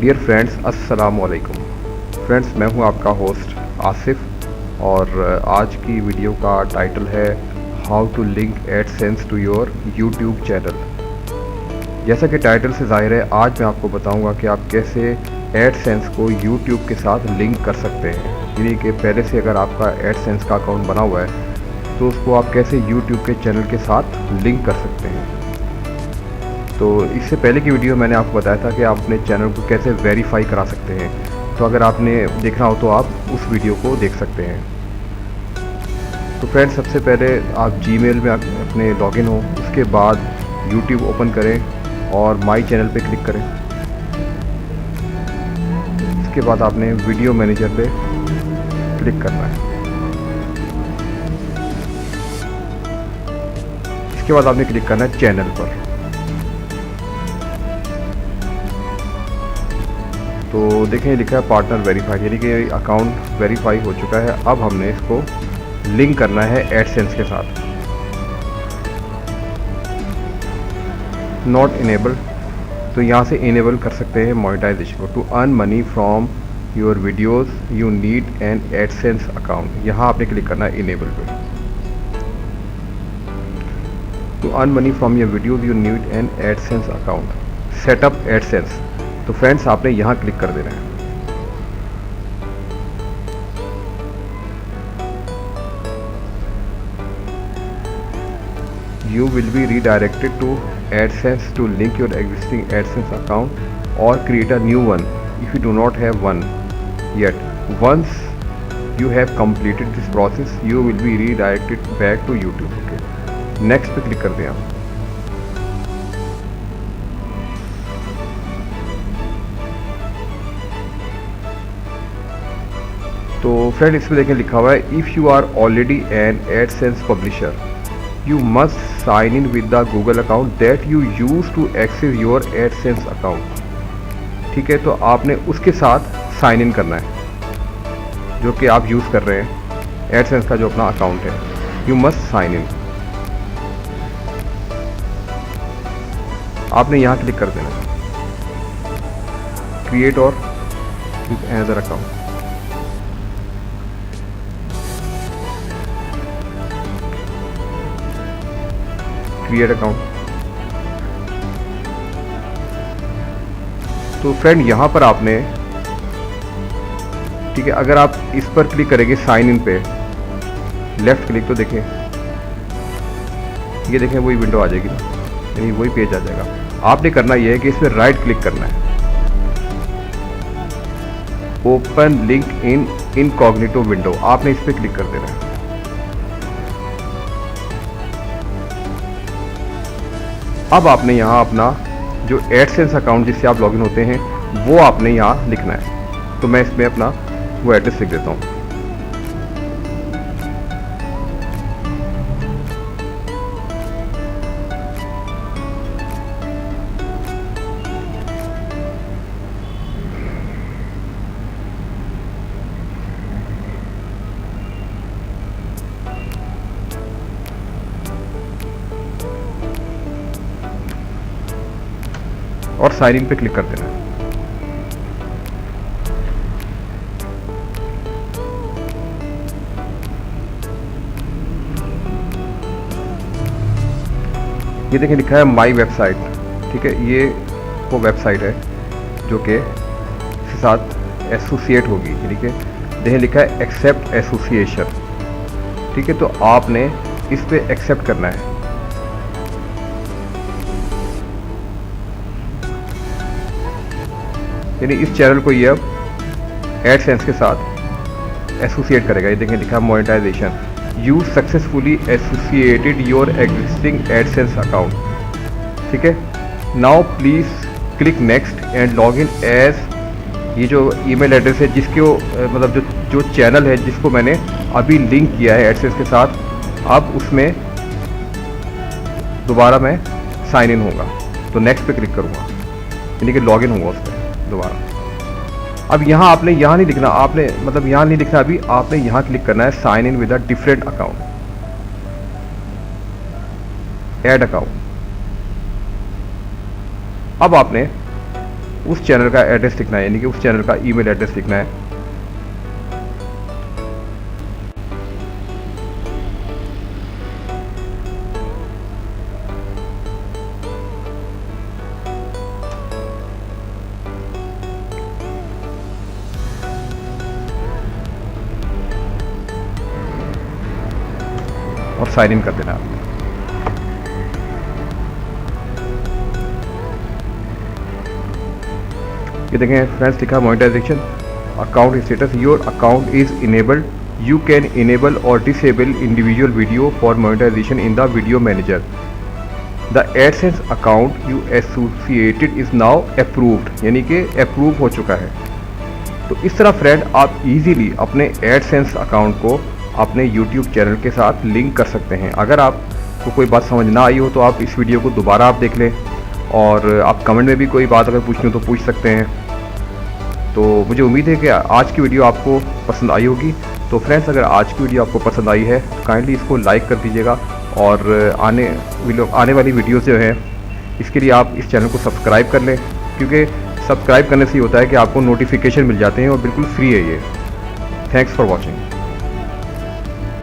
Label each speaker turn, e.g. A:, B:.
A: Dear friends, अस्सलाम वालेकुम। Friends, मैं हूं आपका होस्ट आसिफ और आज की वीडियो का टाइटल है how to link AdSense to your YouTube channel. जैसा कि टाइटल से जाहिर है, आज मैं आपको बताऊंगा कि आप कैसे एडसेंस को यूट्यूब के साथ लिंक कर सकते हैं। यानी कि पहले से अगर आपका एडसेंस का अकाउंट बना हुआ है तो उसको आप कैसे यूट्यूब के चैनल के साथ लिंक कर सकते हैं। तो इससे पहले की वीडियो मैंने आपको बताया था कि आप अपने चैनल को कैसे वेरीफाई करा सकते हैं। तो अगर आपने देखना हो तो आप उस वीडियो को देख सकते हैं। तो फ्रेंड्स, सबसे पहले आप जीमेल में अपने लॉगिन हो, उसके बाद यूट्यूब ओपन करें और माई चैनल पे क्लिक करें। इसके बाद आपने वीडियो मैनेजर पे क्लिक करना है। इसके बाद आपने क्लिक करना है चैनल पर। तो देखें, लिखा है पार्टनर वेरीफाइड, यानी कि अकाउंट वेरीफाई हो चुका है। अब हमने इसको लिंक करना है एडसेंस के साथ। नॉट इनेबल, तो यहाँ से इनेबल कर सकते हैं मोनेटाइजेशन को। To earn money from your videos you need an AdSense account, यहाँ आपने क्लिक करना है इनेबल पे। To earn money from your videos you need an AdSense account, set up AdSense. तो फ्रेंड्स, आपने यहाँ क्लिक कर देना है। You will be redirected to AdSense to link your existing AdSense account or create a new one if you do not have one yet. Once you have completed this process, you will be redirected back to YouTube. Okay. Next पे click कर दें आप। तो friend, इसमें देखें लिखा हुआ है if you are already an AdSense publisher you must sign in with the Google account that you use to access your AdSense account. ठीक है, तो आपने उसके साथ साइन इन करना है जो कि आप यूज़ कर रहे हैं, एडसेंस का जो अपना अकाउंट है। यू मस्ट साइन इन, आपने यहाँ क्लिक कर देना है क्रिएट और with another account. Create account. तो फ्रेंड, यहाँ पर आपने, ठीक है, अगर आप इस पर क्लिक करेंगे साइन इन पे, लेफ्ट क्लिक, तो देखें ये देखें वही विंडो आ जाएगी ना, यानी वही पेज आ जाएगा। आपने करना ये है कि इस पर राइट क्लिक करना है, open link in incognito window, आपने इस पर क्लिक कर देना है। अब आपने यहाँ अपना जो एडसेंस अकाउंट जिससे आप लॉगिन होते हैं वो आपने यहाँ लिखना है। तो मैं इसमें अपना वो एड्रेस लिख देता हूँ। और साइन इन पे क्लिक कर देना है। ये देखिए लिखा है माई वेबसाइट। ठीक है, ये वो वेबसाइट है जो कि इसके साथ एसोसिएट होगी। यानी कि देखिए लिखा है एक्सेप्ट एसोसिएशन। ठीक है, तो आपने इस पे एक्सेप्ट करना है। यानी इस चैनल को ये अब एडसेंस के साथ एसोसिएट करेगा। ये देखें लिखा है monetisation, you successfully associated your existing AdSense account. ठीक है, now please click next and log in as, ये जो ईमेल एड्रेस है जिसको मतलब जो चैनल है जिसको मैंने अभी लिंक किया है एडसेंस के साथ, अब उसमें दोबारा मैं साइन इन होगा। तो नेक्स्ट पे क्लिक करूँगा, यानी कि लॉग इन होगा उस पर दोबारा। अब यहाँ आपने यहाँ नहीं लिखना, आपने मतलब यहाँ नहीं लिखना, अभी आपने यहाँ क्लिक करना है sign in with a different account, add account. अब आपने उस चैनल का एड्रेस लिखना है, यानी कि उस चैनल का ईमेल एड्रेस लिखना है। और साइन इन कर देना है। ये देखें फ्रेंड्स, लिखा monetisation account status, your account is enabled, you can enable और disable individual video for monetisation in the video manager, the AdSense account you associated is now approved, यानी कि अप्रूव हो चुका है। तो इस तरह फ्रेंड आप इजीली अपने एडसेंस अकाउंट को अपने यूट्यूब चैनल के साथ लिंक कर सकते हैं। अगर आपको कोई बात समझ ना आई हो तो आप इस वीडियो को दोबारा आप देख लें, और आप कमेंट में भी कोई बात अगर पूछनी हो तो पूछ सकते हैं। तो मुझे उम्मीद है कि आज की वीडियो आपको पसंद आई होगी। तो फ्रेंड्स, अगर आज की वीडियो आपको पसंद आई है तो काइंडली इसको लाइक कर दीजिएगा, और आने वाली वीडियोस जो हैं इसके लिए आप इस चैनल को सब्सक्राइब कर लें, क्योंकि सब्सक्राइब करने से ही होता है कि आपको नोटिफिकेशन मिल जाते हैं और बिल्कुल फ्री है ये। Thanks for watching.